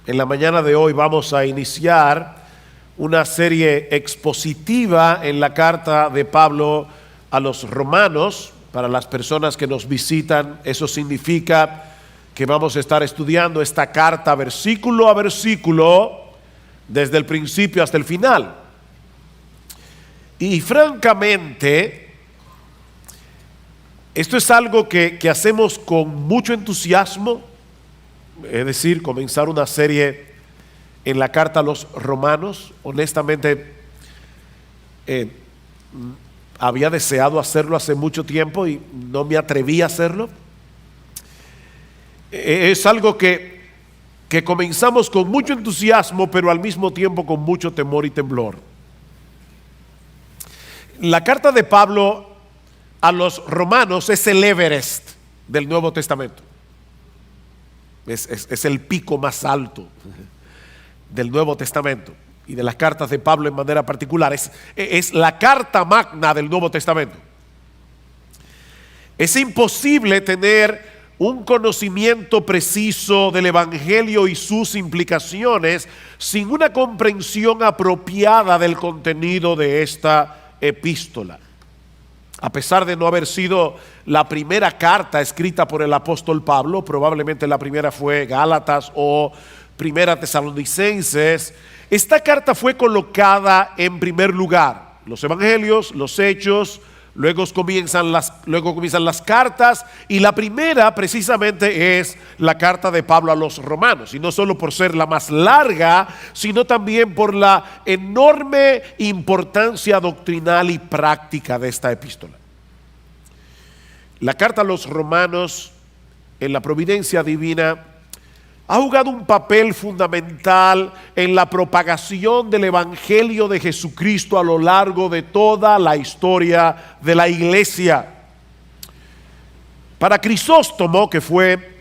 En la mañana de hoy vamos a iniciar una serie expositiva en la carta de Pablo a los romanos. Para las personas que nos visitan, eso significa que vamos a estar estudiando esta carta versículo a versículo, desde el principio hasta el final. Y francamente, esto es algo que hacemos con mucho entusiasmo, es decir, comenzar una serie en la carta a los romanos. Honestamente, había deseado hacerlo hace mucho tiempo y no me atreví a hacerlo. Es algo que comenzamos con mucho entusiasmo, pero al mismo tiempo con mucho temor y temblor. La carta de Pablo a los romanos es el Everest del Nuevo Testamento. Es el pico más alto del Nuevo Testamento y de las cartas de Pablo en manera particular. Es la carta magna del Nuevo Testamento. Es imposible tener un conocimiento preciso del Evangelio y sus implicaciones sin una comprensión apropiada del contenido de esta epístola. A pesar de no haber sido la primera carta escrita por el apóstol Pablo, probablemente la primera fue Gálatas o Primera Tesalonicenses, esta carta fue colocada en primer lugar. Los evangelios, los hechos, luego comienzan las cartas, y la primera precisamente es la carta de Pablo a los romanos, y no solo por ser la más larga, sino también por la enorme importancia doctrinal y práctica de esta epístola. La carta a los romanos, en la providencia divina, ha jugado un papel fundamental en la propagación del Evangelio de Jesucristo a lo largo de toda la historia de la iglesia. Para Crisóstomo, que fue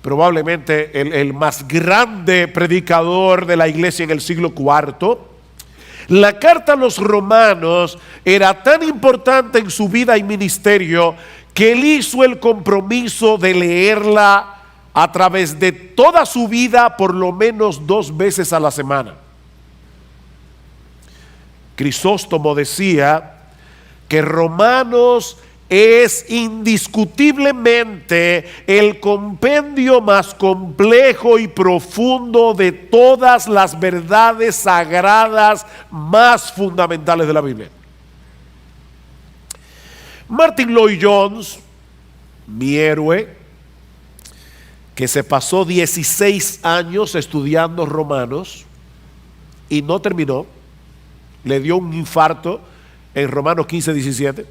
probablemente el más grande predicador de la iglesia en el siglo IV, la carta a los romanos era tan importante en su vida y ministerio que él hizo el compromiso de leerla a través de toda su vida por lo menos 2 veces a la semana. Crisóstomo decía que Romanos es indiscutiblemente el compendio más complejo y profundo de todas las verdades sagradas más fundamentales de la Biblia. Martin Lloyd-Jones, mi héroe, que se pasó 16 años estudiando Romanos y no terminó, le dio un infarto en Romanos 15:17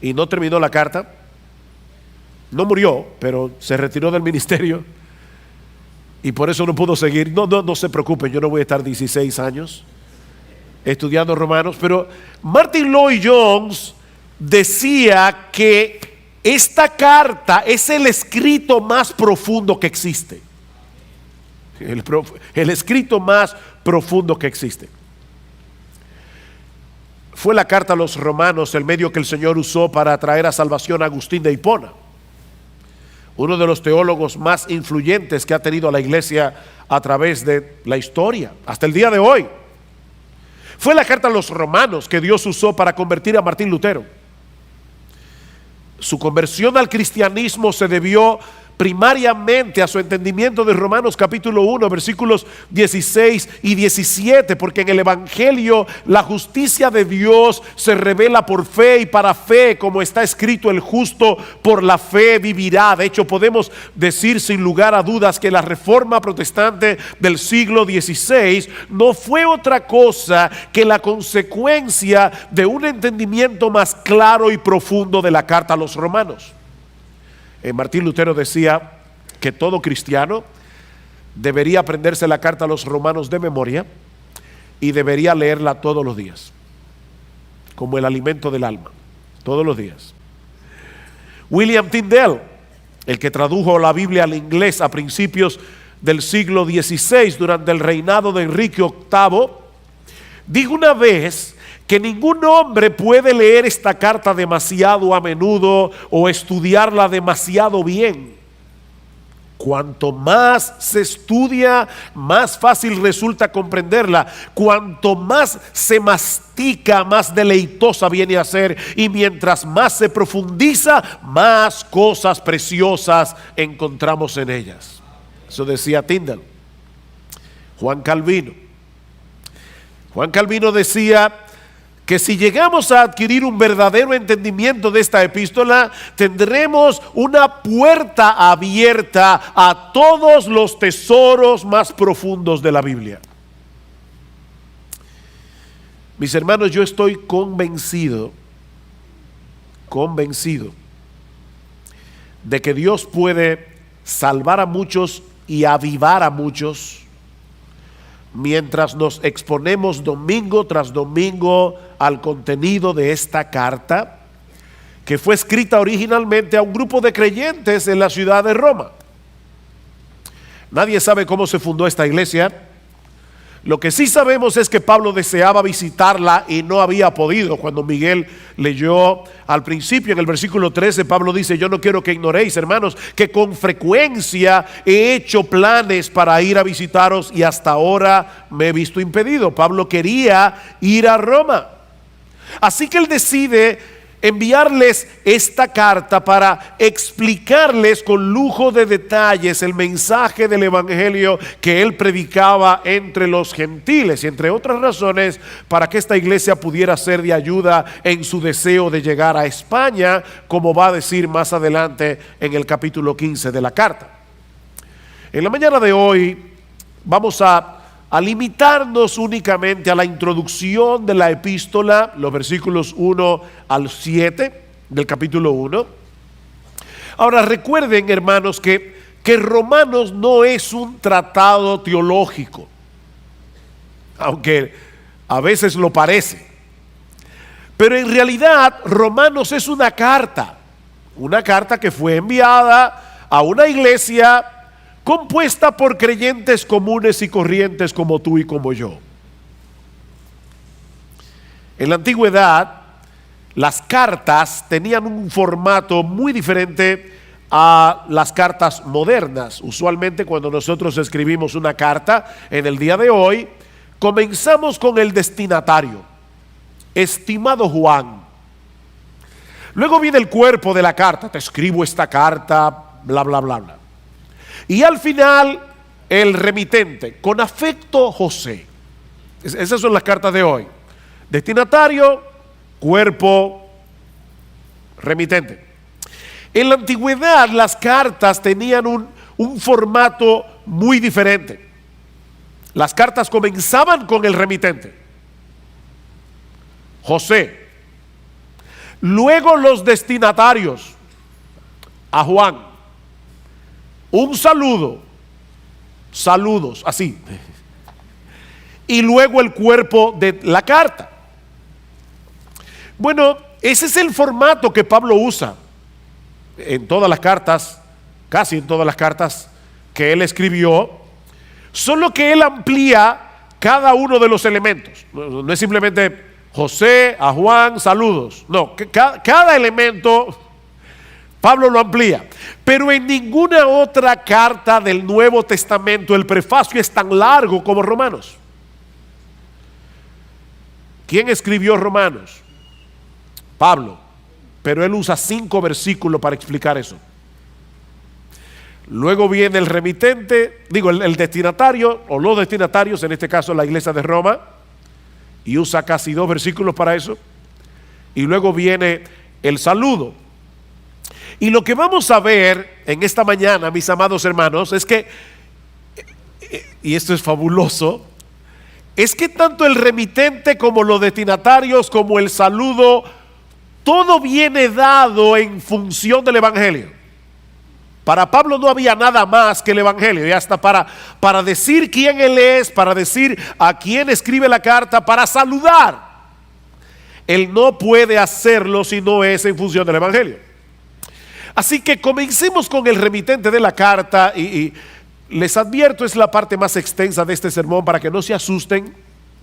y no terminó la carta. No murió, pero se retiró del ministerio y por eso no pudo seguir. No se preocupen, yo no voy a estar 16 años estudiando Romanos, pero Martin Lloyd-Jones decía que esta carta es el escrito más profundo que existe. El escrito más profundo que existe. Fue la carta a los romanos el medio que el Señor usó para traer a salvación a Agustín de Hipona, uno de los teólogos más influyentes que ha tenido la iglesia a través de la historia, hasta el día de hoy. Fue la carta a los romanos que Dios usó para convertir a Martín Lutero. Su conversión al cristianismo se debió primariamente a su entendimiento de Romanos capítulo 1, versículos 16 y 17, porque en el Evangelio la justicia de Dios se revela por fe y para fe, como está escrito: el justo por la fe vivirá. De hecho, podemos decir sin lugar a dudas que la reforma protestante del siglo XVI no fue otra cosa que la consecuencia de un entendimiento más claro y profundo de la carta a los romanos. Martín Lutero decía que todo cristiano debería aprenderse la carta a los romanos de memoria y debería leerla todos los días, como el alimento del alma, todos los días. William Tyndale, el que tradujo la Biblia al inglés a principios del siglo XVI, durante el reinado de Enrique VIII, dijo una vez que ningún hombre puede leer esta carta demasiado a menudo o estudiarla demasiado bien. Cuanto más se estudia, más fácil resulta comprenderla. Cuanto más se mastica, más deleitosa viene a ser. Y mientras más se profundiza, más cosas preciosas encontramos en ellas. Eso decía Tyndale. Juan Calvino decía que si llegamos a adquirir un verdadero entendimiento de esta epístola, tendremos una puerta abierta a todos los tesoros más profundos de la Biblia. Mis hermanos, yo estoy convencido de que Dios puede salvar a muchos y avivar a muchos mientras nos exponemos domingo tras domingo al contenido de esta carta, que fue escrita originalmente a un grupo de creyentes en la ciudad de Roma. Nadie sabe cómo se fundó esta iglesia. Lo que sí sabemos es que Pablo deseaba visitarla y no había podido. Cuando Miguel leyó al principio en el versículo 13, Pablo dice: yo no quiero que ignoréis, hermanos, que con frecuencia he hecho planes para ir a visitaros y hasta ahora me he visto impedido. Pablo quería ir a Roma. Así que él decide enviarles esta carta para explicarles con lujo de detalles el mensaje del evangelio que él predicaba entre los gentiles, y entre otras razones para que esta iglesia pudiera ser de ayuda en su deseo de llegar a España, como va a decir más adelante en el capítulo 15 de la carta. En la mañana de hoy vamos a limitarnos únicamente a la introducción de la epístola, los versículos 1 al 7 del capítulo 1. Ahora recuerden, hermanos, que Romanos no es un tratado teológico, aunque a veces lo parece. Pero en realidad Romanos es una carta que fue enviada a una iglesia compuesta por creyentes comunes y corrientes como tú y como yo. En la antigüedad, las cartas tenían un formato muy diferente a las cartas modernas. Usualmente cuando nosotros escribimos una carta en el día de hoy, comenzamos con el destinatario: estimado Juan. Luego viene el cuerpo de la carta: te escribo esta carta, bla, bla, bla, bla. Y al final, el remitente: con afecto, José. Esas son las cartas de hoy: destinatario, cuerpo, remitente. En la antigüedad, las cartas tenían un formato muy diferente. Las cartas comenzaban con el remitente, José. Luego los destinatarios, a Juan. Un saludo, saludos, así. Y luego el cuerpo de la carta. Bueno, ese es el formato que Pablo usa en todas las cartas, casi en todas las cartas que él escribió, solo que él amplía cada uno de los elementos. No es simplemente José, a Juan, saludos. No, cada elemento Pablo lo amplía. Pero en ninguna otra carta del Nuevo Testamento el prefacio es tan largo como Romanos. ¿Quién escribió Romanos? Pablo. Pero él usa 5 versículos para explicar eso. Luego viene el remitente, el destinatario o los destinatarios, en este caso la iglesia de Roma, y usa casi 2 versículos para eso. Y luego viene el saludo. Y lo que vamos a ver en esta mañana, mis amados hermanos, es que, y esto es fabuloso, es que tanto el remitente como los destinatarios, como el saludo, todo viene dado en función del evangelio. Para Pablo no había nada más que el evangelio, y hasta para decir quién él es, para decir a quién escribe la carta, para saludar, él no puede hacerlo si no es en función del evangelio. Así que comencemos con el remitente de la carta, y les advierto, es la parte más extensa de este sermón para que no se asusten.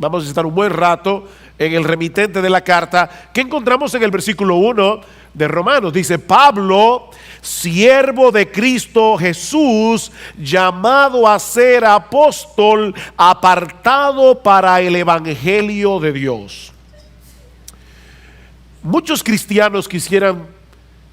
Vamos a estar un buen rato en el remitente de la carta que encontramos en el versículo 1 de Romanos. Dice: Pablo, siervo de Cristo Jesús, llamado a ser apóstol, apartado para el evangelio de Dios. Muchos cristianos quisieran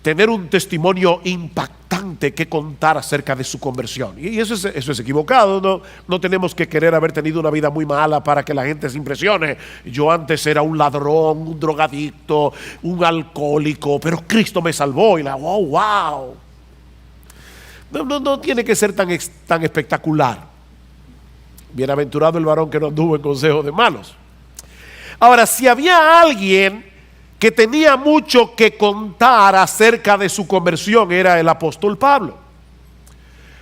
tener un testimonio impactante que contar acerca de su conversión. Y eso es equivocado. No tenemos que querer haber tenido una vida muy mala para que la gente se impresione. Yo antes era un ladrón, un drogadicto, un alcohólico, pero Cristo me salvó. Y wow. No tiene que ser tan espectacular. Bienaventurado el varón que no anduvo en consejo de malos. Ahora, si había alguien que tenía mucho que contar acerca de su conversión, era el apóstol Pablo.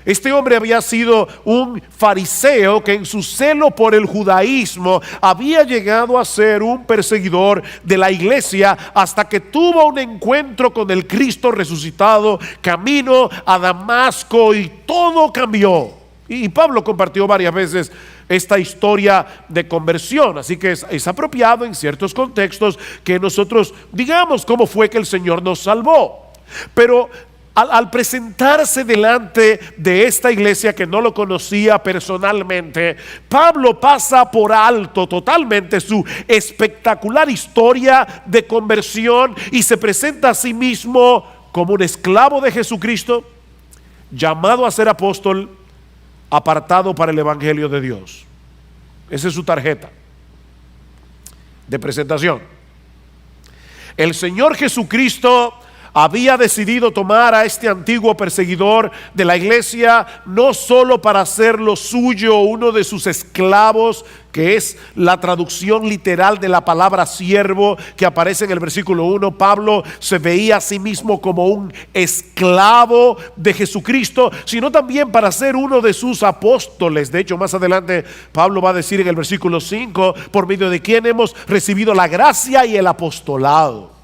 Este hombre había sido un fariseo que en su celo por el judaísmo había llegado a ser un perseguidor de la iglesia, hasta que tuvo un encuentro con el Cristo resucitado camino a Damasco, y todo cambió. Y Pablo compartió varias veces esta historia de conversión, así que es apropiado en ciertos contextos que nosotros digamos cómo fue que el Señor nos salvó. Pero al presentarse delante de esta iglesia que no lo conocía personalmente, Pablo pasa por alto totalmente su espectacular historia de conversión y se presenta a sí mismo como un esclavo de Jesucristo, llamado a ser apóstol, apartado para el evangelio de Dios. Esa es su tarjeta de presentación. El Señor Jesucristo había decidido tomar a este antiguo perseguidor de la iglesia no solo para hacerlo suyo, uno de sus esclavos, que es la traducción literal de la palabra siervo que aparece en el versículo 1. Pablo se veía a sí mismo como un esclavo de Jesucristo, sino también para ser uno de sus apóstoles. De hecho, más adelante Pablo va a decir en el versículo 5, por medio de quien hemos recibido la gracia y el apostolado.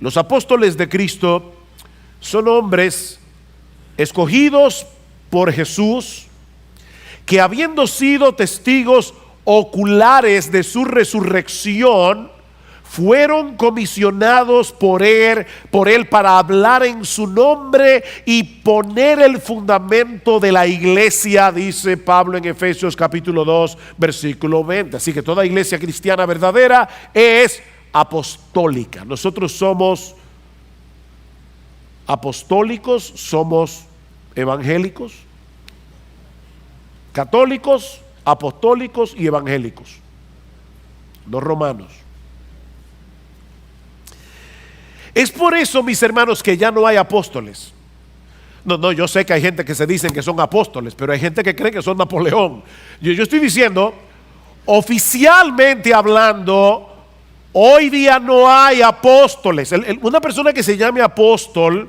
Los apóstoles de Cristo son hombres escogidos por Jesús, que habiendo sido testigos oculares de su resurrección, fueron comisionados por él para hablar en su nombre y poner el fundamento de la iglesia, dice Pablo en Efesios capítulo 2, versículo 20. Así que toda iglesia cristiana verdadera es apostólica. Nosotros somos apostólicos, somos evangélicos, católicos, apostólicos y evangélicos, no romanos. Es por eso, mis hermanos, que ya no hay apóstoles. No, yo sé que hay gente que se dicen que son apóstoles, pero hay gente que cree que son Napoleón. Yo estoy diciendo, oficialmente hablando, hoy día no hay apóstoles. Una persona que se llame apóstol,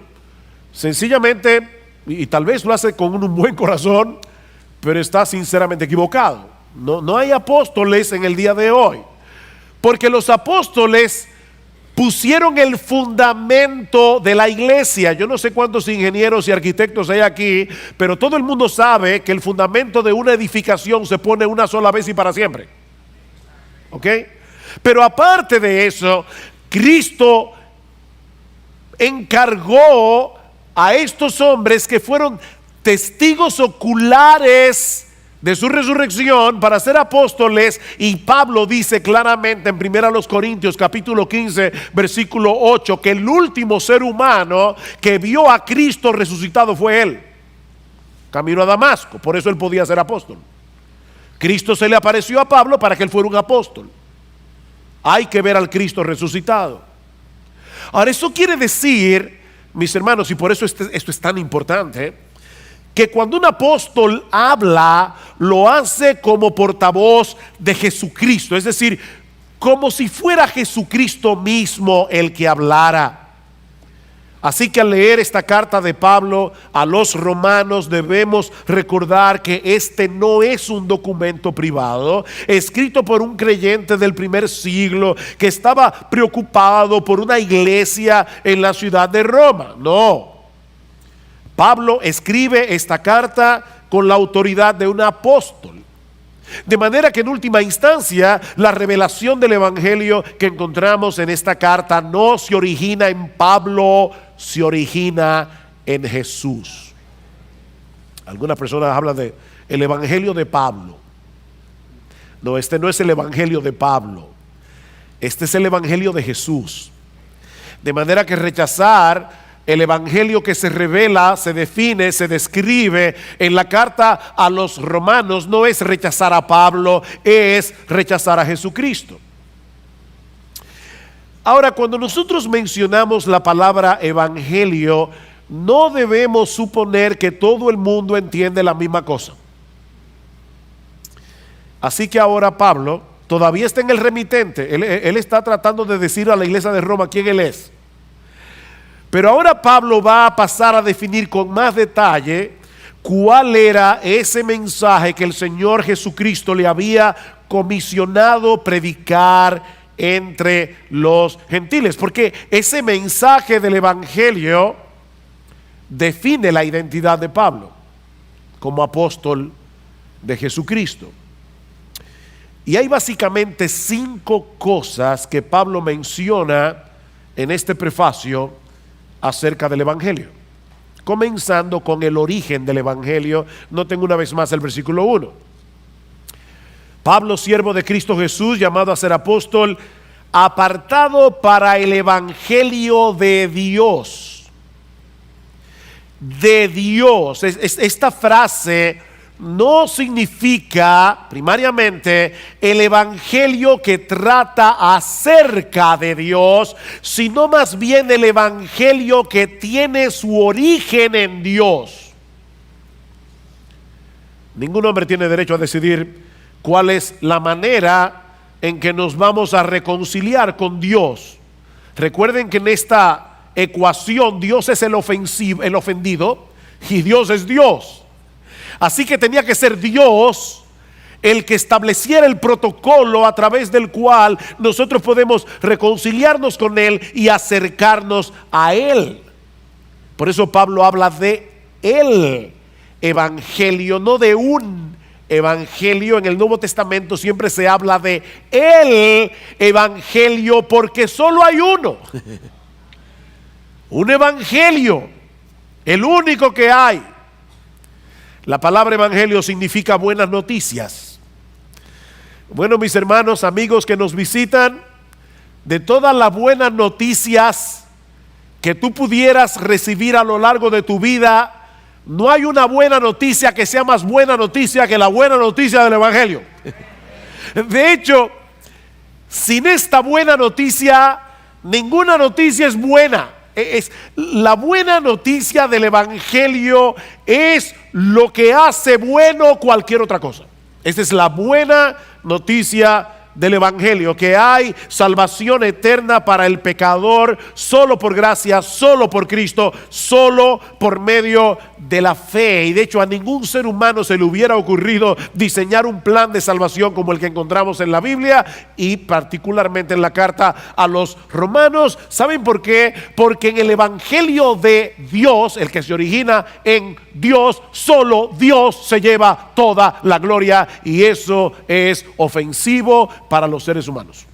sencillamente, y tal vez lo hace con un buen corazón, pero está sinceramente equivocado. No hay apóstoles en el día de hoy, porque los apóstoles pusieron el fundamento de la iglesia. Yo no sé cuántos ingenieros y arquitectos hay aquí, pero todo el mundo sabe que el fundamento de una edificación se pone una sola vez y para siempre. ¿Ok? Pero aparte de eso, Cristo encargó a estos hombres que fueron testigos oculares de su resurrección para ser apóstoles, y Pablo dice claramente en 1 Corintios capítulo 15 versículo 8 que el último ser humano que vio a Cristo resucitado fue él, camino a Damasco. Por eso él podía ser apóstol. Cristo se le apareció a Pablo para que él fuera un apóstol. Hay que ver al Cristo resucitado. Ahora, eso quiere decir, mis hermanos, y por eso esto es tan importante, que cuando un apóstol habla, lo hace como portavoz de Jesucristo, es decir, como si fuera Jesucristo mismo el que hablara. Así que al leer esta carta de Pablo a los romanos, debemos recordar que este no es un documento privado escrito por un creyente del primer siglo que estaba preocupado por una iglesia en la ciudad de Roma. No, Pablo escribe esta carta con la autoridad de un apóstol. De manera que en última instancia, la revelación del Evangelio que encontramos en esta carta no se origina en Pablo, se origina en Jesús. Algunas personas hablan de el Evangelio de Pablo. No, este no es el Evangelio de Pablo. Este es el Evangelio de Jesús. De manera que rechazar el Evangelio que se revela, se define, se describe en la carta a los romanos no es rechazar a Pablo, es rechazar a Jesucristo. Ahora, cuando nosotros mencionamos la palabra evangelio, no debemos suponer que todo el mundo entiende la misma cosa. Así que ahora Pablo todavía está en el remitente, él está tratando de decir a la iglesia de Roma quién él es. Pero ahora Pablo va a pasar a definir con más detalle cuál era ese mensaje que el Señor Jesucristo le había comisionado predicar entre los gentiles. Porque ese mensaje del Evangelio define la identidad de Pablo como apóstol de Jesucristo. Y hay básicamente 5 cosas que Pablo menciona en este prefacio acerca del Evangelio, comenzando con el origen del Evangelio. Noten una vez más el versículo 1. Pablo, siervo de Cristo Jesús, llamado a ser apóstol, apartado para el Evangelio de Dios. De Dios. Esta frase no significa primariamente el evangelio que trata acerca de Dios, sino más bien el evangelio que tiene su origen en Dios. Ningún hombre tiene derecho a decidir cuál es la manera en que nos vamos a reconciliar con Dios. Recuerden que en esta ecuación Dios es el ofendido y Dios es Dios. Así que tenía que ser Dios el que estableciera el protocolo a través del cual nosotros podemos reconciliarnos con Él y acercarnos a Él. Por eso Pablo habla de el evangelio, no de un evangelio. En el Nuevo Testamento siempre se habla de el evangelio porque solo hay uno. Un evangelio, el único que hay. La palabra evangelio significa buenas noticias. Bueno, mis hermanos, amigos que nos visitan, de todas las buenas noticias que tú pudieras recibir a lo largo de tu vida, no hay una buena noticia que sea más buena noticia que la buena noticia del evangelio. De hecho, sin esta buena noticia, ninguna noticia es buena. La buena noticia del evangelio es lo que hace bueno cualquier otra cosa. Esta es la buena noticia del evangelio, que hay salvación eterna para el pecador solo por gracia, solo por Cristo, solo por medio de la fe. Y de hecho a ningún ser humano se le hubiera ocurrido diseñar un plan de salvación como el que encontramos en la Biblia y particularmente en la carta a los romanos. ¿Saben por qué? Porque en el evangelio de Dios, el que se origina en Dios, solo Dios se lleva toda la gloria, y eso es ofensivo para los seres humanos.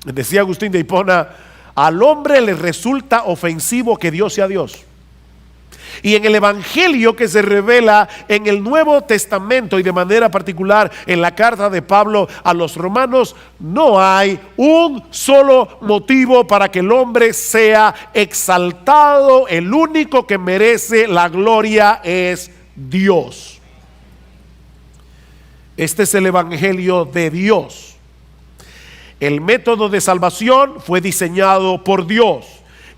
Decía Agustín de Hipona: al hombre le resulta ofensivo que Dios sea Dios. Y en el evangelio que se revela en el Nuevo Testamento y de manera particular en la carta de Pablo a los romanos, no hay un solo motivo para que el hombre sea exaltado. El único que merece la gloria es Dios. Este es el evangelio de Dios. El método de salvación fue diseñado por Dios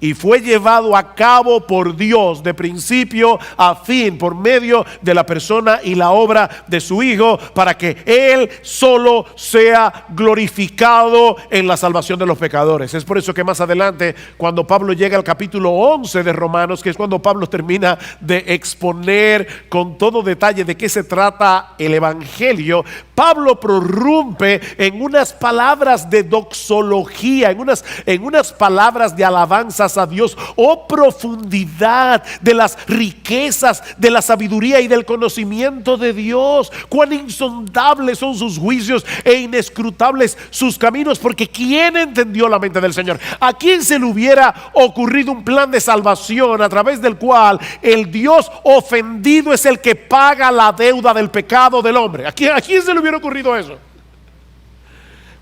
y fue llevado a cabo por Dios de principio a fin por medio de la persona y la obra de su Hijo, para que Él solo sea glorificado en la salvación de los pecadores. Es por eso que más adelante, cuando Pablo llega al capítulo 11 de Romanos, que es cuando Pablo termina de exponer con todo detalle de qué se trata el evangelio, Pablo prorrumpe en unas palabras de doxología, en unas palabras de alabanzas a Dios. Oh profundidad de las riquezas de la sabiduría y del conocimiento de Dios. Cuán insondables son sus juicios e inescrutables sus caminos, porque ¿quién entendió la mente del Señor? ¿A quién se le hubiera ocurrido un plan de salvación a través del cual el Dios ofendido es el que paga la deuda del pecado del hombre? ¿A quién se le hubiera ocurrido eso?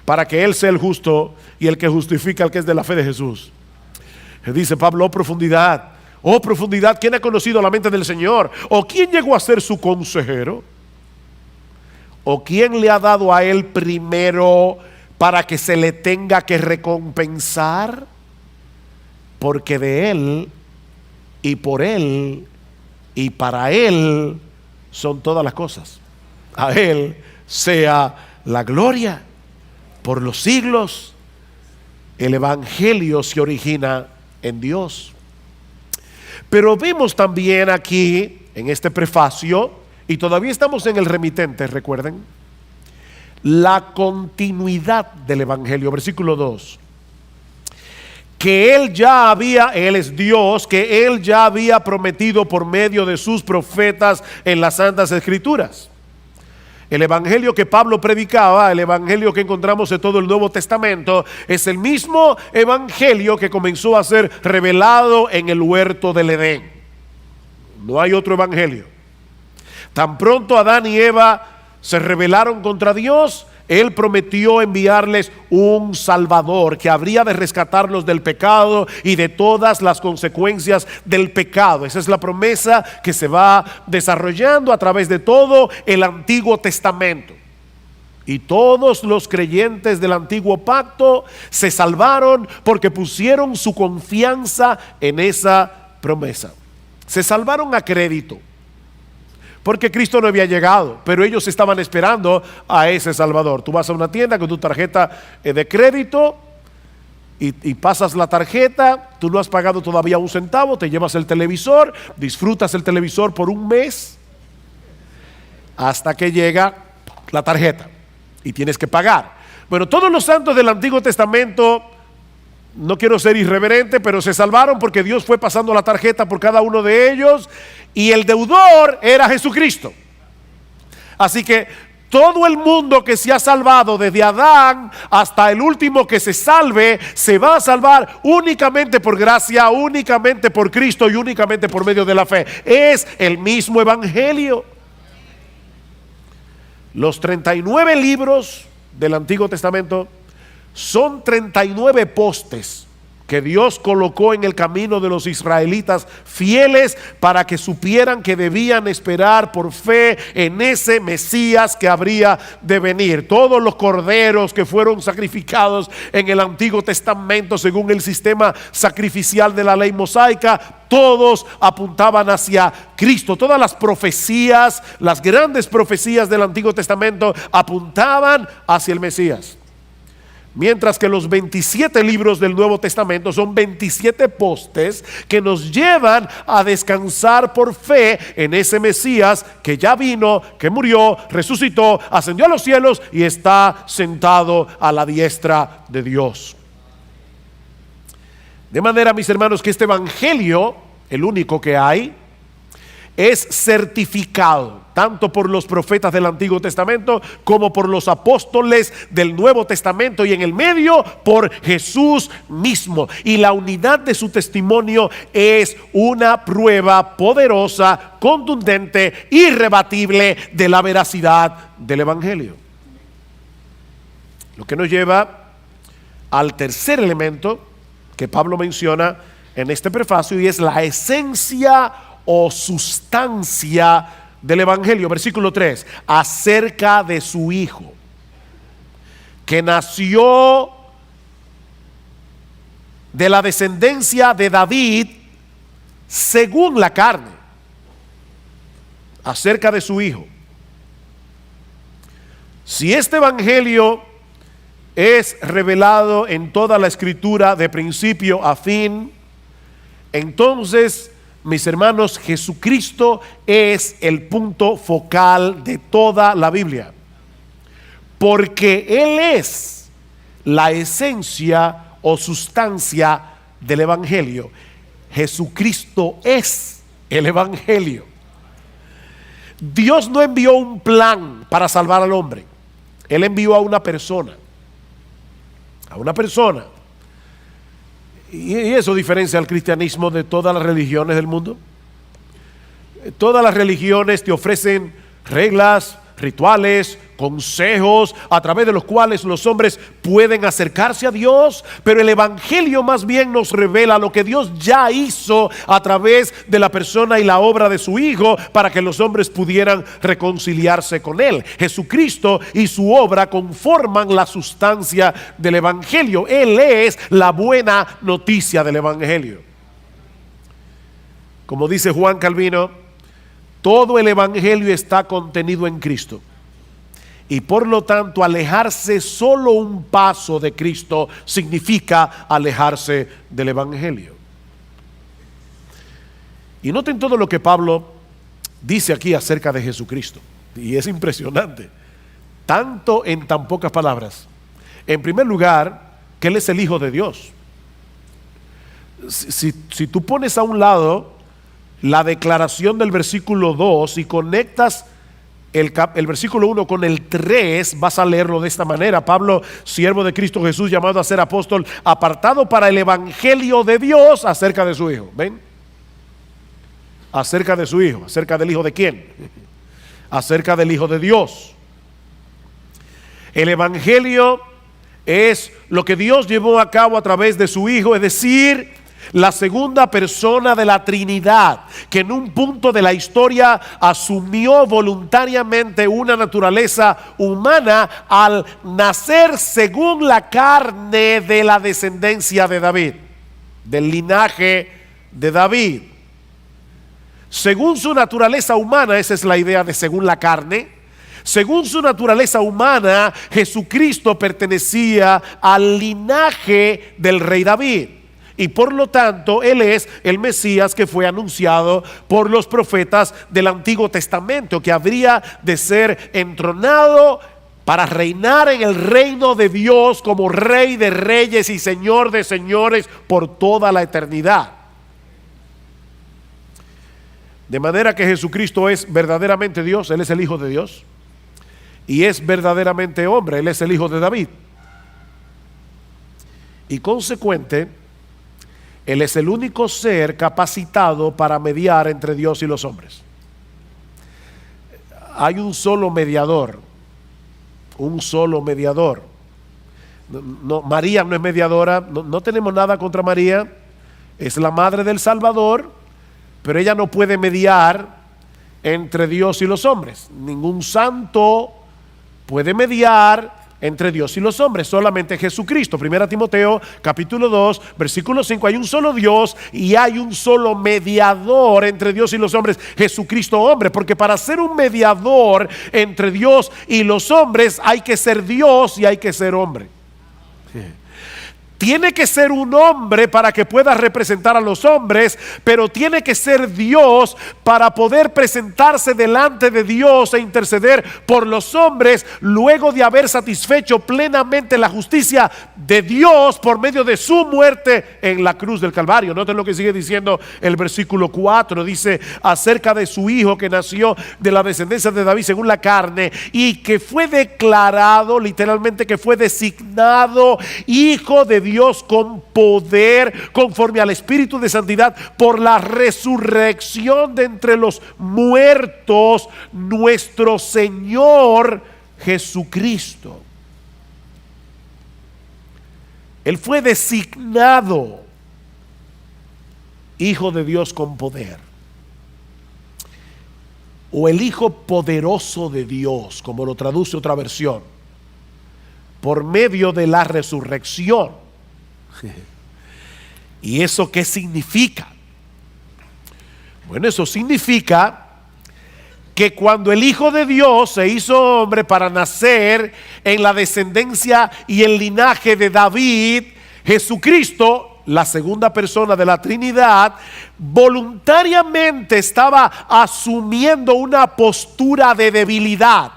Para que Él sea el justo y el que justifica al que es de la fe de Jesús. Dice Pablo, oh profundidad, ¿quién ha conocido la mente del Señor? ¿O quién llegó a ser su consejero? ¿O quién le ha dado a Él primero para que se le tenga que recompensar? Porque de Él y por Él y para Él son todas las cosas. A Él sea la gloria por los siglos. El evangelio se origina en Dios. Pero vemos también aquí en este prefacio, y todavía estamos en el remitente, recuerden, la continuidad del evangelio. Versículo 2. Que Él es Dios, que Él ya había prometido por medio de sus profetas en las Santas Escrituras. El evangelio que Pablo predicaba, el evangelio que encontramos en todo el Nuevo Testamento, es el mismo evangelio que comenzó a ser revelado en el huerto del Edén. No hay otro evangelio. Tan pronto Adán y Eva se rebelaron contra Dios, Él prometió enviarles un Salvador que habría de rescatarlos del pecado y de todas las consecuencias del pecado. Esa es la promesa que se va desarrollando a través de todo el Antiguo Testamento. Y todos los creyentes del Antiguo Pacto se salvaron porque pusieron su confianza en esa promesa. Se salvaron a crédito, porque Cristo no había llegado, pero ellos estaban esperando a ese Salvador. Tú vas a una tienda con tu tarjeta de crédito y pasas la tarjeta, tú no has pagado todavía un centavo, te llevas el televisor, disfrutas el televisor por un mes, hasta que llega la tarjeta y tienes que pagar. Bueno, todos los santos del Antiguo Testamento, no quiero ser irreverente, pero se salvaron porque Dios fue pasando la tarjeta por cada uno de ellos y el deudor era Jesucristo. Así que todo el mundo que se ha salvado desde Adán hasta el último que se salve, se va a salvar únicamente por gracia, únicamente por Cristo y únicamente por medio de la fe. Es el mismo evangelio. Los 39 libros del Antiguo Testamento son 39 postes que Dios colocó en el camino de los israelitas fieles para que supieran que debían esperar por fe en ese Mesías que habría de venir. Todos los corderos que fueron sacrificados en el Antiguo Testamento según el sistema sacrificial de la ley mosaica, todos apuntaban hacia Cristo. Todas las profecías, las grandes profecías del Antiguo Testamento apuntaban hacia el Mesías. Mientras que los 27 libros del Nuevo Testamento son 27 postes que nos llevan a descansar por fe en ese Mesías que ya vino, que murió, resucitó, ascendió a los cielos y está sentado a la diestra de Dios. De manera, mis hermanos, que este evangelio, el único que hay, es certificado tanto por los profetas del Antiguo Testamento como por los apóstoles del Nuevo Testamento, y en el medio por Jesús mismo. Y la unidad de su testimonio es una prueba poderosa, contundente, irrebatible de la veracidad del evangelio. Lo que nos lleva al tercer elemento que Pablo menciona en este prefacio, y es la esencia o sustancia del evangelio. Versículo 3, acerca de su Hijo, que nació de la descendencia de David según la carne. Acerca de su Hijo. Si este evangelio es revelado en toda la Escritura de principio a fin, entonces, mis hermanos, Jesucristo es el punto focal de toda la Biblia. porque Él es la esencia o sustancia del Evangelio. Jesucristo es el Evangelio. Dios no envió un plan para salvar al hombre. Él envió a una persona. A una persona. Y eso diferencia al cristianismo de todas las religiones del mundo. Todas las religiones te ofrecen reglas, rituales, consejos a través de los cuales los hombres pueden acercarse a Dios, pero el Evangelio más bien nos revela lo que Dios ya hizo a través de la persona y la obra de su Hijo para que los hombres pudieran reconciliarse con Él. Jesucristo y su obra conforman la sustancia del Evangelio. Él es la buena noticia del Evangelio. Como dice Juan Calvino, todo el Evangelio está contenido en Cristo. Y por lo tanto, alejarse solo un paso de Cristo significa alejarse del Evangelio. Y noten todo lo que Pablo dice aquí acerca de Jesucristo. Y es impresionante. Tanto en tan pocas palabras. En primer lugar, que Él es el Hijo de Dios. Si tú pones a un lado la declaración del versículo 2 y conectas el versículo 1 con el 3, vas a leerlo de esta manera: Pablo, siervo de Cristo Jesús, llamado a ser apóstol, apartado para el Evangelio de Dios, acerca de su Hijo. ¿Ven? Acerca de su Hijo. ¿Acerca del Hijo de quién? Acerca del Hijo de Dios. El Evangelio es lo que Dios llevó a cabo a través de su Hijo, es decir, la segunda persona de la Trinidad, que en un punto de la historia asumió voluntariamente una naturaleza humana al nacer según la carne de la descendencia de David, del linaje de David. Según su naturaleza humana, esa es la idea de según la carne. Según su naturaleza humana, Jesucristo pertenecía al linaje del rey David. Y por lo tanto, Él es el Mesías que fue anunciado por los profetas del Antiguo Testamento, que habría de ser entronado para reinar en el reino de Dios como Rey de reyes y Señor de señores por toda la eternidad. De manera que Jesucristo es verdaderamente Dios, Él es el Hijo de Dios, y es verdaderamente hombre, Él es el Hijo de David. Y consecuente, Él es el único ser capacitado para mediar entre Dios y los hombres. Hay un solo mediador. Un solo mediador. No, María no es mediadora. No tenemos nada contra María. Es la madre del Salvador. Pero ella no puede mediar entre Dios y los hombres. Ningún santo puede mediar entre Dios y los hombres, solamente Jesucristo. 1 Timoteo capítulo 2 versículo 5: hay un solo Dios y hay un solo mediador entre Dios y los hombres, Jesucristo hombre. Porque para ser un mediador entre Dios y los hombres hay que ser Dios y hay que ser hombre. Tiene que ser un hombre para que pueda representar a los hombres, pero tiene que ser Dios para poder presentarse delante de Dios e interceder por los hombres luego de haber satisfecho plenamente la justicia de Dios por medio de su muerte en la cruz del Calvario. Noten lo que sigue diciendo el versículo 4. Dice acerca de su Hijo, que nació de la descendencia de David según la carne, y que fue declarado, literalmente que fue designado Hijo de Dios con poder, conforme al Espíritu de santidad, por la resurrección de entre los muertos, nuestro Señor Jesucristo. Él fue designado Hijo de Dios con poder, o el Hijo poderoso de Dios, como lo traduce otra versión, por medio de la resurrección. ¿Y eso qué significa? Bueno, eso significa que cuando el Hijo de Dios se hizo hombre para nacer en la descendencia y el linaje de David, Jesucristo, la segunda persona de la Trinidad, voluntariamente estaba asumiendo una postura de debilidad.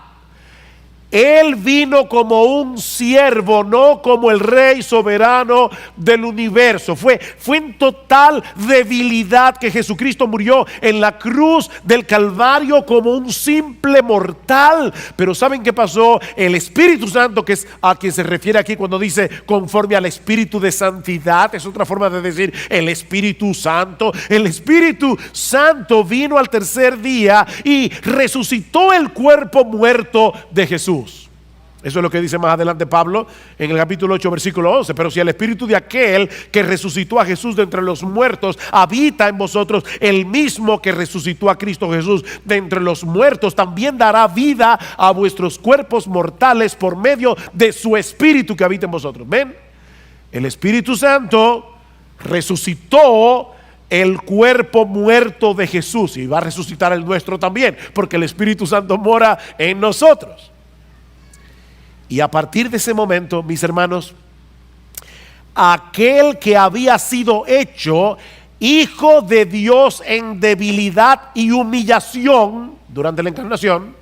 Él vino como un siervo, no como el rey soberano del universo. Fue en total debilidad que Jesucristo murió en la cruz del Calvario como un simple mortal. Pero ¿saben qué pasó? El Espíritu Santo, que es a quien se refiere aquí cuando dice conforme al Espíritu de santidad, es otra forma de decir el Espíritu Santo. El Espíritu Santo vino al tercer día y resucitó el cuerpo muerto de Jesús. Eso es lo que dice más adelante Pablo en el capítulo 8 versículo 11. Pero si el espíritu de aquel que resucitó a Jesús de entre los muertos habita en vosotros, el mismo que resucitó a Cristo Jesús de entre los muertos también dará vida a vuestros cuerpos mortales por medio de su espíritu que habita en vosotros. ¿Ven? El Espíritu Santo resucitó el cuerpo muerto de Jesús y va a resucitar el nuestro también, porque el Espíritu Santo mora en nosotros. Y a partir de ese momento, mis hermanos, aquel que había sido hecho Hijo de Dios en debilidad y humillación durante la encarnación,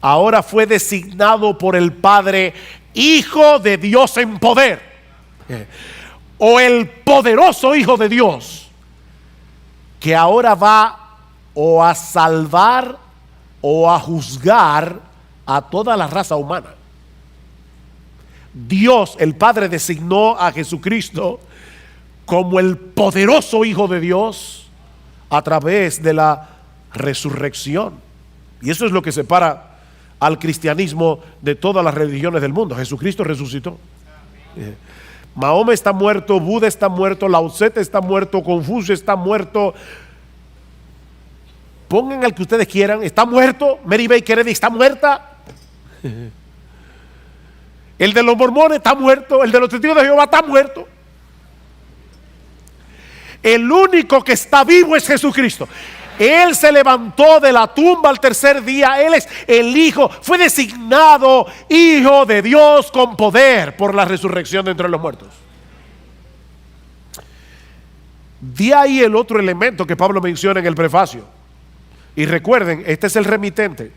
ahora fue designado por el Padre Hijo de Dios en poder, o el poderoso Hijo de Dios, que ahora va o a salvar o a juzgar a toda la raza humana. Dios, el Padre, designó a Jesucristo como el poderoso Hijo de Dios a través de la resurrección. Y eso es lo que separa al cristianismo de todas las religiones del mundo. Jesucristo resucitó. Mahoma está muerto, Buda está muerto, Lao Tse está muerto, Confucio está muerto. Pongan al que ustedes quieran, está muerto. Mary Baker Eddy está muerta. El de los mormones está muerto. El de los testigos de Jehová está muerto. El único que está vivo es Jesucristo. Él se levantó de la tumba al tercer día. Él es el Hijo. Fue designado Hijo de Dios con poder por la resurrección de entre los muertos. De ahí el otro elemento que Pablo menciona en el prefacio. Y recuerden, este es el remitente.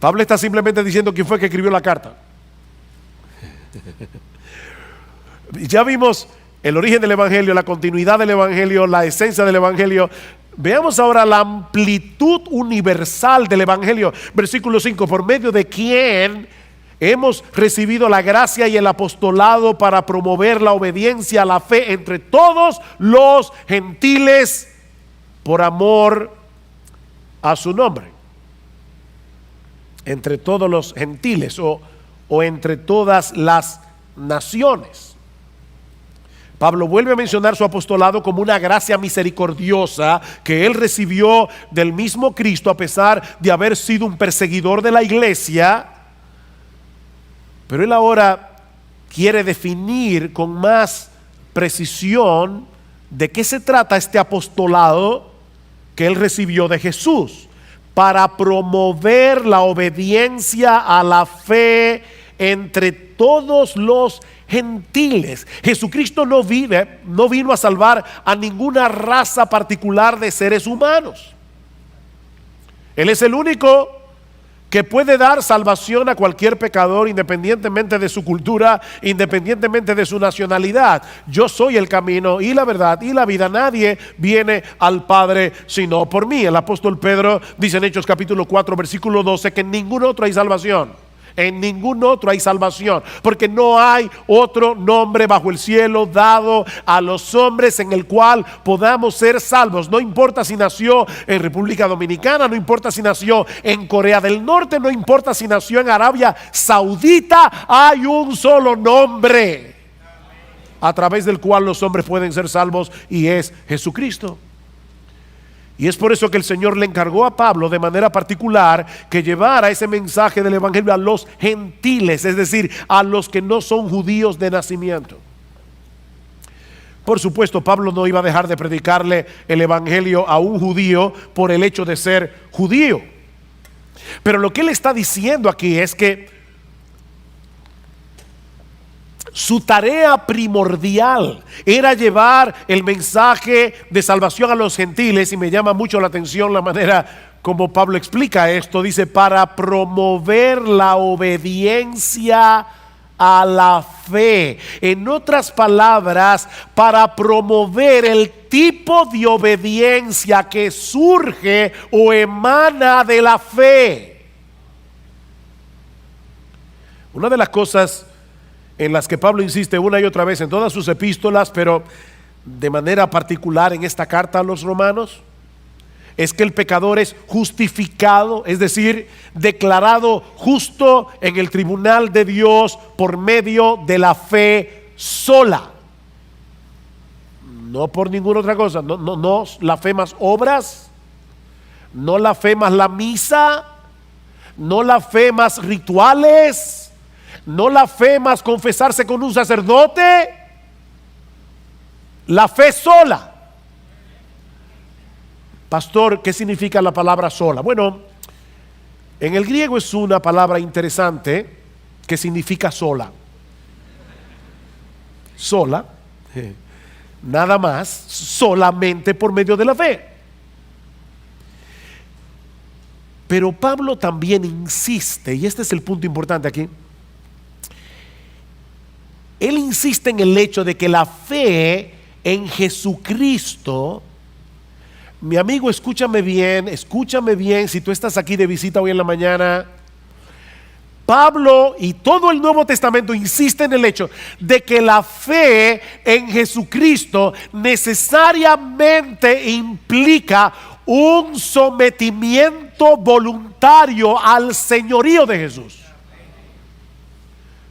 Pablo está simplemente diciendo quién fue que escribió la carta. Ya vimos el origen del Evangelio, la continuidad del Evangelio, la esencia del Evangelio. Veamos ahora la amplitud universal del Evangelio. Versículo 5, por medio de quien hemos recibido la gracia y el apostolado para promover la obediencia a la fe entre todos los gentiles por amor a su nombre. Entre todos los gentiles o entre todas las naciones. Pablo vuelve a mencionar su apostolado como una gracia misericordiosa que él recibió del mismo Cristo a pesar de haber sido un perseguidor de la iglesia. Pero él ahora quiere definir con más precisión de qué se trata este apostolado que él recibió de Jesús para promover la obediencia a la fe entre todos los gentiles. Jesucristo no vino a salvar a ninguna raza particular de seres humanos. Él es el único que puede dar salvación a cualquier pecador independientemente de su cultura, independientemente de su nacionalidad. Yo soy el camino y la verdad y la vida. Nadie viene al Padre sino por mí. El apóstol Pedro dice en Hechos capítulo 4 versículo 12 que en ningún otro hay salvación. En ningún otro hay salvación, porque no hay otro nombre bajo el cielo dado a los hombres en el cual podamos ser salvos. No importa si nació en República Dominicana, no importa si nació en Corea del Norte, no importa si nació en Arabia Saudita, hay un solo nombre a través del cual los hombres pueden ser salvos y es Jesucristo. Y es por eso que el Señor le encargó a Pablo de manera particular que llevara ese mensaje del Evangelio a los gentiles, es decir, a los que no son judíos de nacimiento. Por supuesto, Pablo no iba a dejar de predicarle el Evangelio a un judío por el hecho de ser judío. Pero lo que él está diciendo aquí es que su tarea primordial era llevar el mensaje de salvación a los gentiles, y me llama mucho la atención la manera como Pablo explica esto, dice, para promover la obediencia a la fe. En otras palabras, para promover el tipo de obediencia que surge o emana de la fe. Una de las cosas en las que Pablo insiste una y otra vez en todas sus epístolas, pero de manera particular en esta carta a los romanos, es que el pecador es justificado, es decir, declarado justo en el tribunal de Dios por medio de la fe sola. No por ninguna otra cosa, no la fe más obras, no la fe más la misa, no la fe más rituales, no la fe más confesarse con un sacerdote, la fe sola. Pastor, ¿qué significa la palabra sola? Bueno, en el griego es una palabra interesante que significa sola. Sola, nada más, solamente por medio de la fe. Pero Pablo también insiste, y este es el punto importante aquí, él insiste en el hecho de que la fe en Jesucristo, mi amigo, escúchame bien, si tú estás aquí de visita hoy en la mañana, Pablo y todo el Nuevo Testamento insiste en el hecho de que la fe en Jesucristo necesariamente implica un sometimiento voluntario al señorío de Jesús.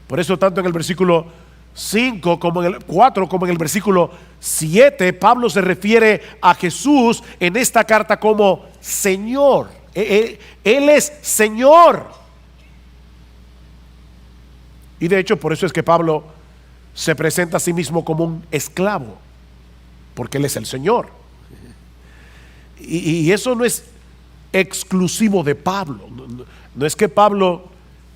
Por eso tanto en el versículo 5 como en el 4 como en el versículo 7 Pablo se refiere a Jesús en esta carta como Señor. Él es Señor. Y de hecho por eso es que Pablo se presenta a sí mismo como un esclavo, porque Él es el Señor. Y eso no es exclusivo de Pablo. No es que Pablo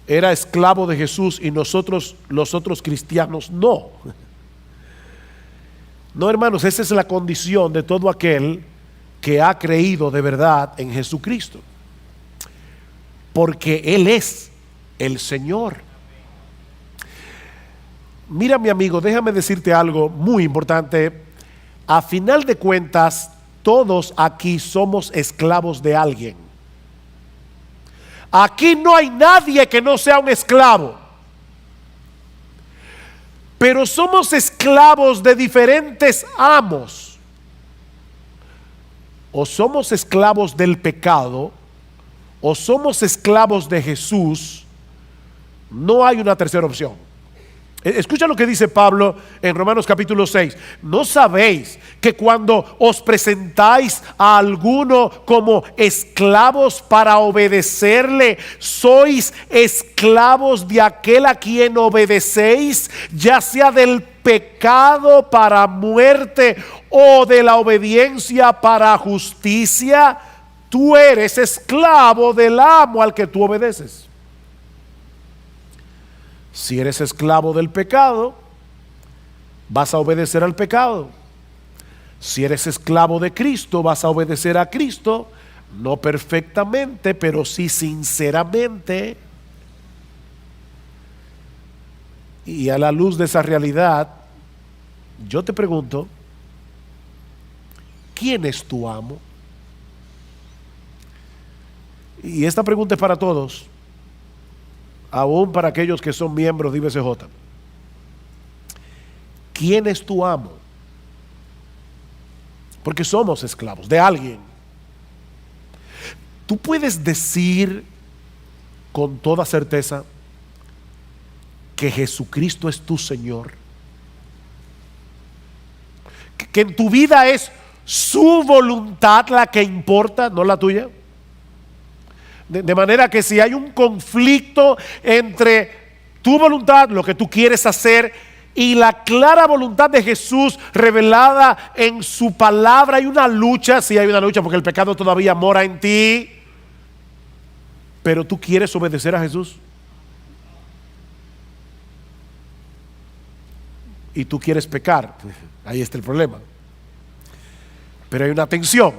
era esclavo de Jesús y nosotros los otros cristianos no. No, hermanos, esa es la condición de todo aquel que ha creído de verdad en Jesucristo, porque Él es el Señor. Mira, mi amigo, déjame decirte algo muy importante. A final de cuentas, todos aquí somos esclavos de alguien. Aquí no hay nadie que no sea un esclavo. Pero somos esclavos de diferentes amos. O somos esclavos del pecado, o somos esclavos de Jesús. No hay una tercera opción. Escucha lo que dice Pablo en Romanos capítulo 6. ¿No sabéis que cuando os presentáis a alguno como esclavos para obedecerle, sois esclavos de aquel a quien obedecéis, ya sea del pecado para muerte o de la obediencia para justicia? Tú eres esclavo del amo al que tú obedeces. Si eres esclavo del pecado, vas a obedecer al pecado. Si eres esclavo de Cristo, vas a obedecer a Cristo, no perfectamente, pero sí sinceramente. Y a la luz de esa realidad, yo te pregunto, ¿quién es tu amo? Y esta pregunta es para todos, aún para aquellos que son miembros de IBCJ. ¿Quién es tu amo? Porque somos esclavos de alguien. Tú puedes decir con toda certeza que Jesucristo es tu Señor, que en tu vida es su voluntad la que importa, no la tuya. De manera que si hay un conflicto entre tu voluntad, lo que tú quieres hacer, y la clara voluntad de Jesús revelada en su palabra, hay una lucha. Sí, hay una lucha porque el pecado todavía mora en ti, pero tú quieres obedecer a Jesús y tú quieres pecar. Ahí está el problema. Pero hay una tensión,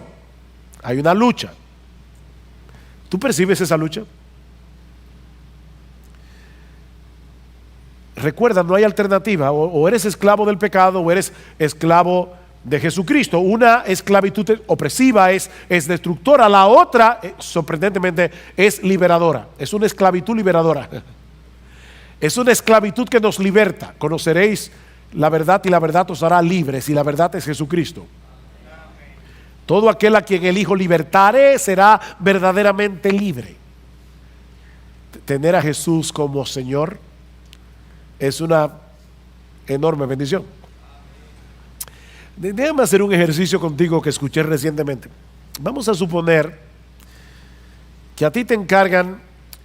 hay una lucha. ¿Tú percibes esa lucha? Recuerda, no hay alternativa. O eres esclavo del pecado o eres esclavo de Jesucristo. Una esclavitud opresiva es destructora. La otra, sorprendentemente, es liberadora. Es una esclavitud liberadora. Es una esclavitud que nos liberta. Conoceréis la verdad y la verdad os hará libres, y la verdad es Jesucristo. Todo aquel a quien el Hijo libertare será verdaderamente libre. Tener a Jesús como Señor es una enorme bendición. Déjame hacer un ejercicio contigo que escuché recientemente. Vamos a suponer que a ti te encargan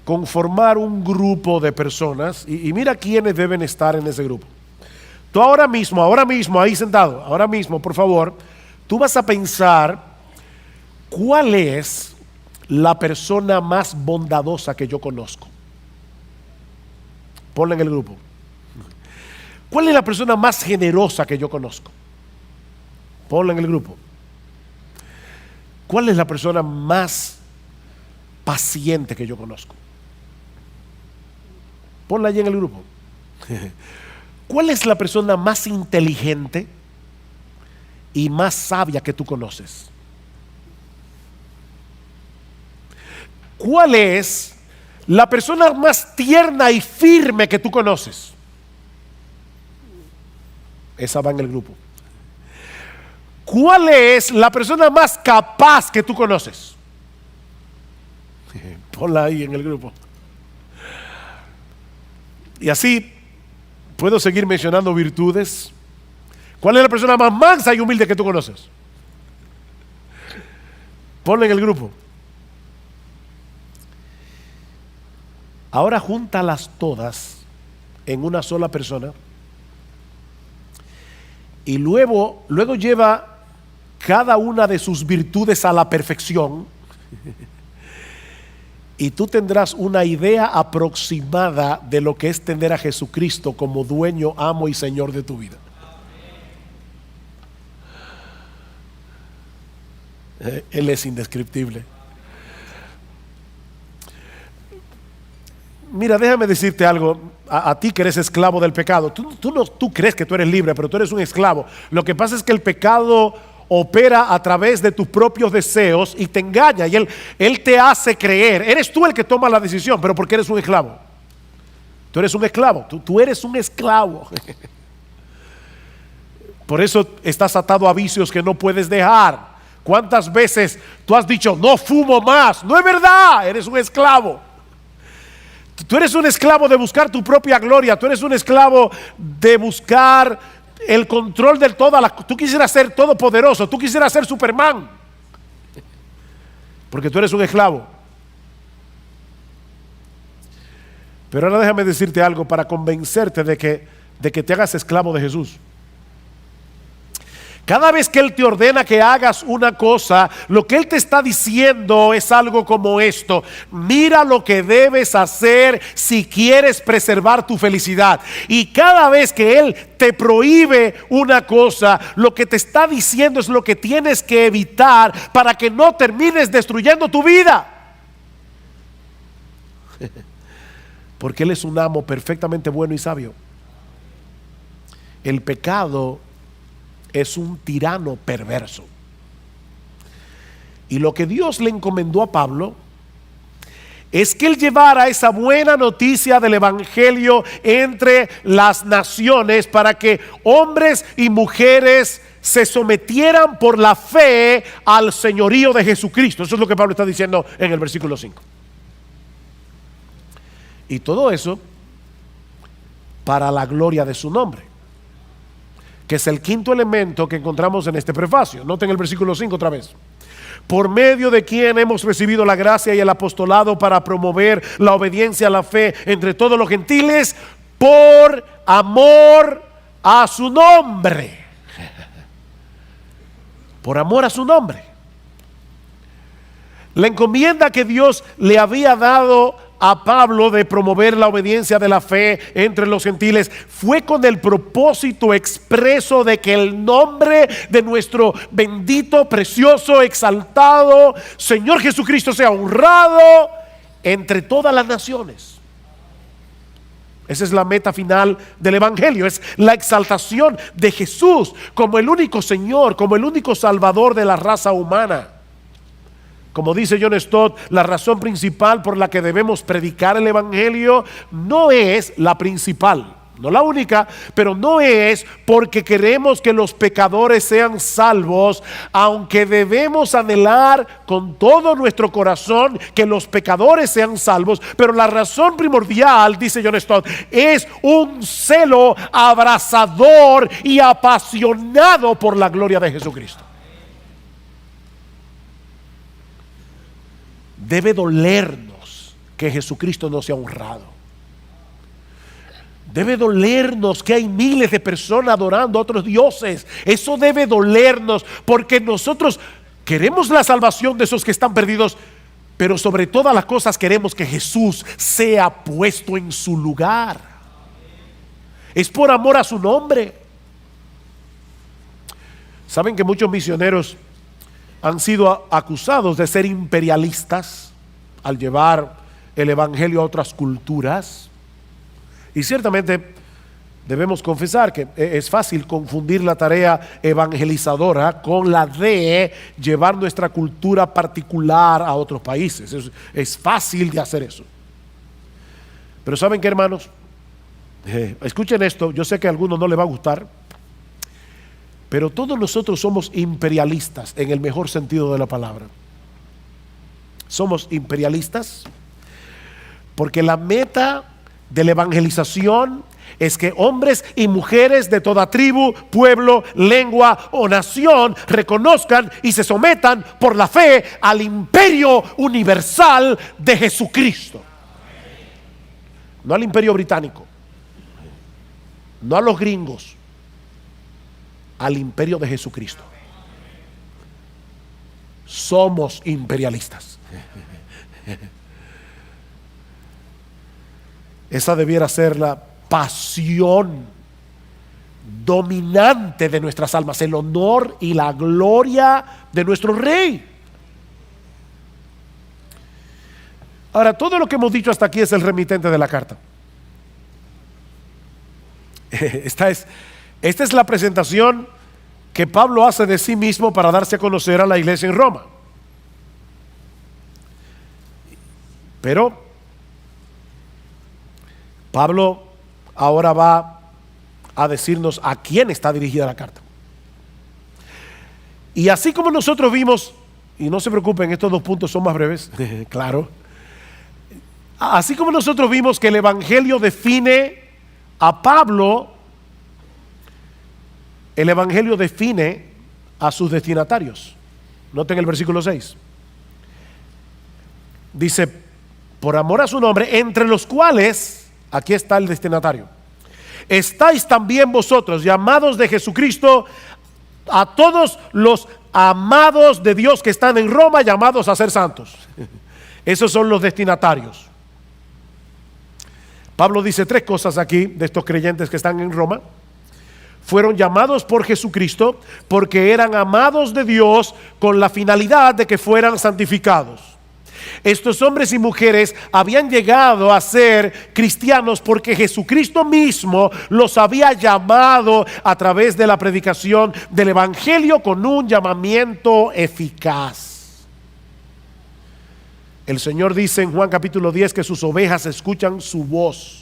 conformar un grupo de personas y mira quiénes deben estar en ese grupo. Tú ahora mismo, ahí sentado, ahora mismo, por favor, tú vas a pensar cuál es la persona más bondadosa que yo conozco. Ponla en el grupo. ¿Cuál es la persona más generosa que yo conozco? Ponla en el grupo. ¿Cuál es la persona más paciente que yo conozco? Ponla allí en el grupo. ¿Cuál es la persona más inteligente y más sabia que tú conoces? ¿Cuál es la persona más tierna y firme que tú conoces? Esa va en el grupo. ¿Cuál es la persona más capaz que tú conoces? Ponla ahí en el grupo. Y así puedo seguir mencionando virtudes. ¿Cuál es la persona más mansa y humilde que tú conoces? Ponla en el grupo. Ahora júntalas todas en una sola persona. Y luego lleva cada una de sus virtudes a la perfección. Y tú tendrás una idea aproximada de lo que es tener a Jesucristo como dueño, amo y Señor de tu vida. Él es indescriptible. Mira, déjame decirte algo. A ti que eres esclavo del pecado, tú crees que tú eres libre, pero tú eres un esclavo. Lo que pasa es que el pecado opera a través de tus propios deseos y te engaña, y él te hace creer. Eres tú el que toma la decisión, pero porque eres un esclavo. Tú eres un esclavo, tú eres un esclavo. Por eso estás atado a vicios que no puedes dejar. ¿Cuántas veces tú has dicho, no fumo más? No es verdad, eres un esclavo. Tú eres un esclavo de buscar tu propia gloria. Tú eres un esclavo de buscar el control de todas las... Tú quisieras ser todopoderoso. Tú quisieras ser Superman. Porque tú eres un esclavo. Pero ahora déjame decirte algo para convencerte de que te hagas esclavo de Jesús. Cada vez que Él te ordena que hagas una cosa, lo que Él te está diciendo es algo como esto: mira lo que debes hacer si quieres preservar tu felicidad. Y cada vez que Él te prohíbe una cosa, lo que te está diciendo es lo que tienes que evitar para que no termines destruyendo tu vida. Porque Él es un amo perfectamente bueno y sabio. El pecado es un tirano perverso. Y lo que Dios le encomendó a Pablo es que él llevara esa buena noticia del evangelio entre las naciones para que hombres y mujeres se sometieran por la fe al señorío de Jesucristo. Eso es lo que Pablo está diciendo en el versículo 5. Y todo eso para la gloria de su nombre, que es el quinto elemento que encontramos en este prefacio. Noten el versículo 5 otra vez. Por medio de quien hemos recibido la gracia y el apostolado para promover la obediencia a la fe entre todos los gentiles, por amor a su nombre. Por amor a su nombre. La encomienda que Dios le había dado a Pablo de promover la obediencia de la fe entre los gentiles fue con el propósito expreso de que el nombre de nuestro bendito, precioso, exaltado Señor Jesucristo sea honrado entre todas las naciones. Esa es la meta final del Evangelio, es la exaltación de Jesús como el único Señor, como el único Salvador de la raza humana. Como dice John Stott, la razón principal por la que debemos predicar el Evangelio no es la principal, no la única, pero no es porque queremos que los pecadores sean salvos, aunque debemos anhelar con todo nuestro corazón que los pecadores sean salvos. Pero la razón primordial, dice John Stott, es un celo abrasador y apasionado por la gloria de Jesucristo. Debe dolernos que Jesucristo no sea honrado. Debe dolernos que hay miles de personas adorando a otros dioses. Eso debe dolernos porque nosotros queremos la salvación de esos que están perdidos, pero sobre todas las cosas queremos que Jesús sea puesto en su lugar. Es por amor a su nombre. Saben que muchos misioneros han sido acusados de ser imperialistas al llevar el evangelio a otras culturas. Y ciertamente debemos confesar que es fácil confundir la tarea evangelizadora con la de llevar nuestra cultura particular a otros países. Es fácil de hacer eso. Pero ¿saben qué, hermanos? Escuchen esto, yo sé que a algunos no les va a gustar, pero todos nosotros somos imperialistas en el mejor sentido de la palabra. Somos imperialistas porque la meta de la evangelización es que hombres y mujeres de toda tribu, pueblo, lengua o nación reconozcan y se sometan por la fe al imperio universal de Jesucristo. No al imperio británico, no a los gringos, al imperio de Jesucristo. Somos imperialistas. Esa debiera ser la pasión dominante de nuestras almas, el honor y la gloria de nuestro Rey. Ahora, todo lo que hemos dicho hasta aquí es el remitente de la carta. Esta es la presentación que Pablo hace de sí mismo para darse a conocer a la iglesia en Roma. Pero Pablo ahora va a decirnos a quién está dirigida la carta. Y así como nosotros vimos, y no se preocupen, estos dos puntos son más breves, claro. Así como nosotros vimos que el Evangelio define a Pablo, el Evangelio define a sus destinatarios. Noten el versículo 6. Dice, por amor a su nombre, entre los cuales... Aquí está el destinatario. Estáis también vosotros, llamados de Jesucristo, a todos los amados de Dios que están en Roma, llamados a ser santos. Esos son los destinatarios. Pablo dice tres cosas aquí de estos creyentes que están en Roma. Fueron llamados por Jesucristo porque eran amados de Dios con la finalidad de que fueran santificados. Estos hombres y mujeres habían llegado a ser cristianos porque Jesucristo mismo los había llamado a través de la predicación del Evangelio con un llamamiento eficaz. El Señor dice en Juan capítulo 10 que sus ovejas escuchan su voz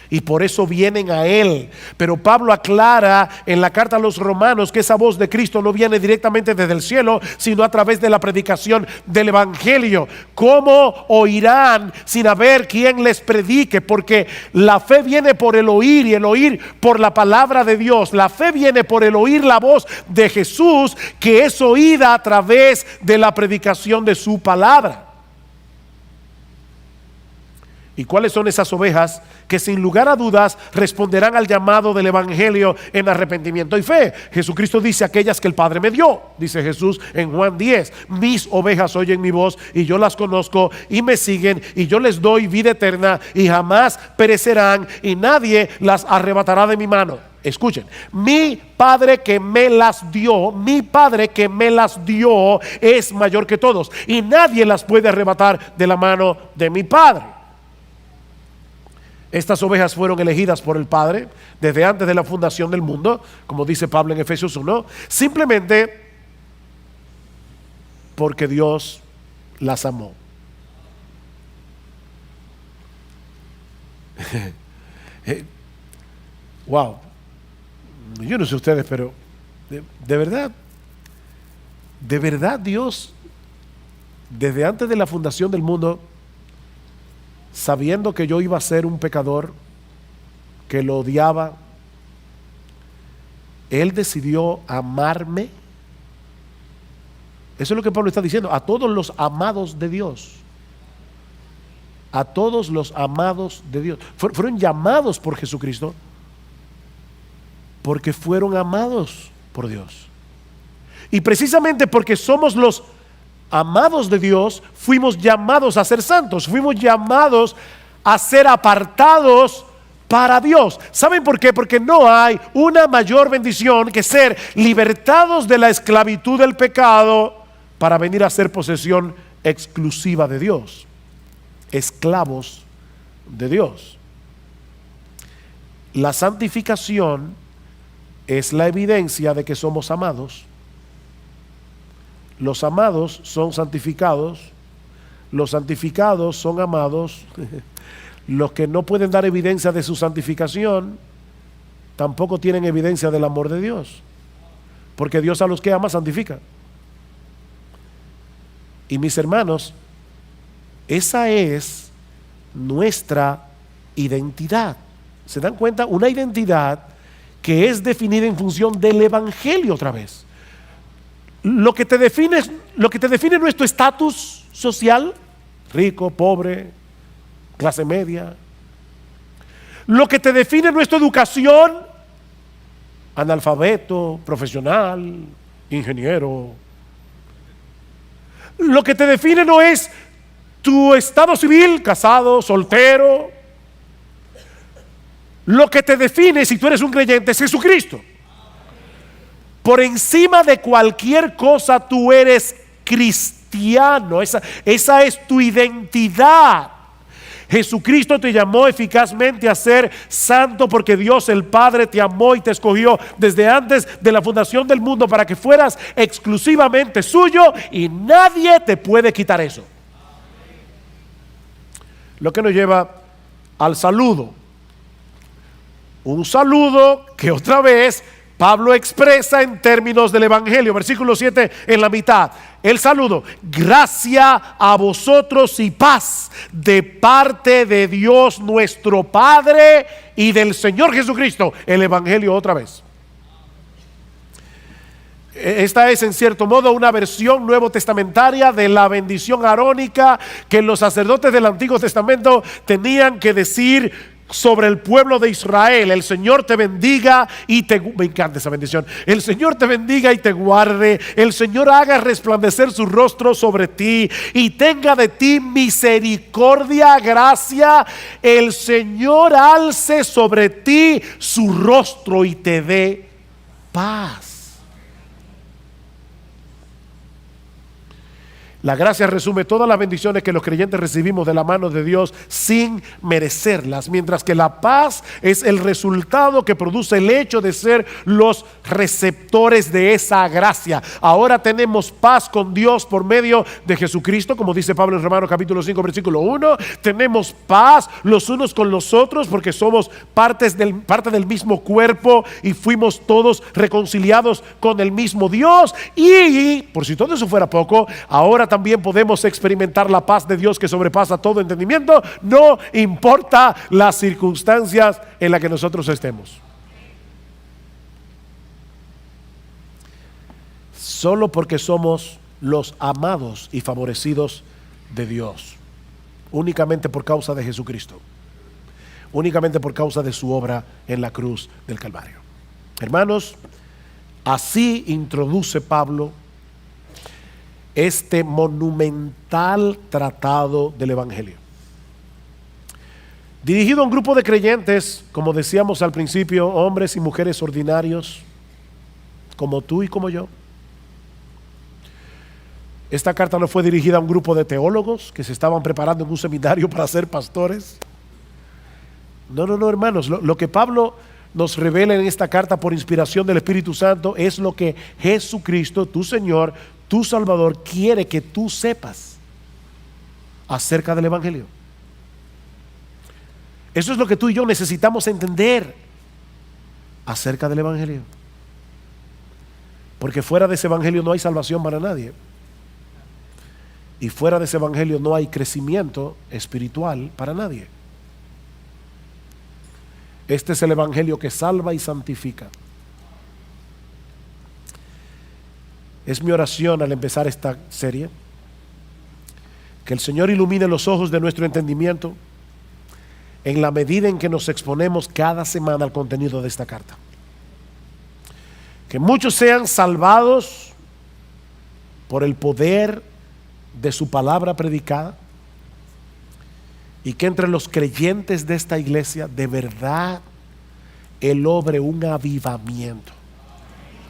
y por eso vienen a Él. Pero Pablo aclara en la carta a los romanos que esa voz de Cristo no viene directamente desde el cielo, sino a través de la predicación del Evangelio. ¿Cómo oirán sin haber quien les predique? Porque la fe viene por el oír y el oír por la palabra de Dios. La fe viene por el oír la voz de Jesús, que es oída a través de la predicación de su palabra. ¿Y cuáles son esas ovejas que sin lugar a dudas responderán al llamado del evangelio en arrepentimiento y fe? Jesucristo dice: aquellas que el Padre me dio, dice Jesús en Juan 10, mis ovejas oyen mi voz y yo las conozco y me siguen, y yo les doy vida eterna y jamás perecerán y nadie las arrebatará de mi mano. Escuchen, mi Padre que me las dio, mi Padre que me las dio es mayor que todos y nadie las puede arrebatar de la mano de mi Padre. Estas ovejas fueron elegidas por el Padre desde antes de la fundación del mundo, como dice Pablo en Efesios 1, simplemente porque Dios las amó. Wow, yo no sé ustedes, pero de verdad Dios, desde antes de la fundación del mundo, sabiendo que yo iba a ser un pecador, que lo odiaba, Él decidió amarme. Eso es lo que Pablo está diciendo, a todos los amados de Dios. A todos los amados de Dios. Fueron llamados por Jesucristo porque fueron amados por Dios. Y precisamente porque somos los amados de Dios, fuimos llamados a ser santos, fuimos llamados a ser apartados para Dios. ¿Saben por qué? Porque no hay una mayor bendición que ser libertados de la esclavitud del pecado para venir a ser posesión exclusiva de Dios, esclavos de Dios. La santificación es la evidencia de que somos amados. Los amados son santificados, los santificados son amados. Los que no pueden dar evidencia de su santificación tampoco tienen evidencia del amor de Dios, porque Dios a los que ama santifica. Y mis hermanos, esa es nuestra identidad. ¿Se dan cuenta? Una identidad que es definida en función del evangelio otra vez. Lo que te define nuestro estatus social, rico, pobre, clase media. Lo que te define nuestra educación, analfabeto, profesional, ingeniero. Lo que te define no es tu estado civil, casado, soltero. Lo que te define, si tú eres un creyente, es Jesucristo. Por encima de cualquier cosa tú eres cristiano. Esa es tu identidad. Jesucristo te llamó eficazmente a ser santo porque Dios el Padre te amó y te escogió desde antes de la fundación del mundo para que fueras exclusivamente suyo y nadie te puede quitar eso. Lo que nos lleva al saludo. Un saludo que otra vez Pablo expresa en términos del evangelio, versículo 7 en la mitad. El saludo: gracia a vosotros y paz de parte de Dios nuestro Padre y del Señor Jesucristo. El evangelio otra vez. Esta es en cierto modo una versión nuevo testamentaria de la bendición arónica que los sacerdotes del Antiguo Testamento tenían que decir sobre el pueblo de Israel. El Señor te bendiga y me encanta esa bendición. El Señor te bendiga y te guarde. El Señor haga resplandecer su rostro sobre ti y tenga de ti misericordia, gracia. El Señor alce sobre ti su rostro y te dé paz. La gracia resume todas las bendiciones que los creyentes recibimos de la mano de Dios sin merecerlas, mientras que la paz es el resultado que produce el hecho de ser los receptores de esa gracia. Ahora tenemos paz con Dios por medio de Jesucristo, como dice Pablo en Romanos capítulo 5 versículo 1. Tenemos paz los unos con los otros porque somos parte del mismo cuerpo y fuimos todos reconciliados con el mismo Dios. Y por si todo eso fuera poco, ahora también podemos experimentar la paz de Dios que sobrepasa todo entendimiento, no importa las circunstancias en las que nosotros estemos. Solo porque somos los amados y favorecidos de Dios. únicamente por causa de Jesucristo, únicamente por causa de su obra en la cruz del Calvario. Hermanos, así introduce Pablo este monumental tratado del Evangelio, dirigido a un grupo de creyentes, como decíamos al principio, hombres y mujeres ordinarios, como tú y como yo. Esta carta no fue dirigida a un grupo de teólogos que se estaban preparando en un seminario para ser pastores. No, hermanos, lo que Pablo nos revela en esta carta por inspiración del Espíritu Santo es lo que Jesucristo, tu Señor, tu Salvador, quiere que tú sepas acerca del Evangelio. Eso es lo que tú y yo necesitamos entender acerca del Evangelio. Porque fuera de ese Evangelio no hay salvación para nadie. Y fuera de ese Evangelio no hay crecimiento espiritual para nadie. Este es el Evangelio que salva y santifica. Es mi oración al empezar esta serie, que el Señor ilumine los ojos de nuestro entendimiento en la medida en que nos exponemos cada semana al contenido de esta carta. Que muchos sean salvados por el poder de su palabra predicada, y que entre los creyentes de esta iglesia de verdad Él obre un avivamiento.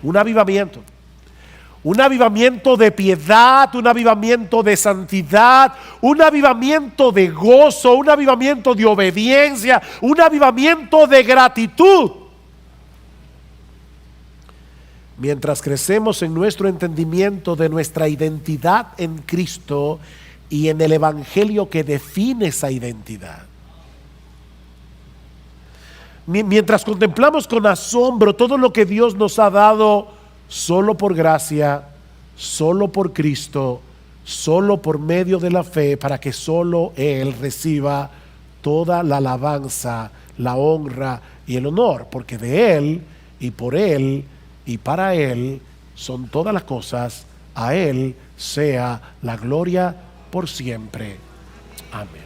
Un avivamiento. Un avivamiento de piedad, un avivamiento de santidad, un avivamiento de gozo, un avivamiento de obediencia, un avivamiento de gratitud. Mientras crecemos en nuestro entendimiento de nuestra identidad en Cristo y en el Evangelio que define esa identidad. Mientras contemplamos con asombro todo lo que Dios nos ha dado solo por gracia, solo por Cristo, solo por medio de la fe, para que solo Él reciba toda la alabanza, la honra y el honor, porque de Él y por Él y para Él son todas las cosas. A Él sea la gloria por siempre. Amén.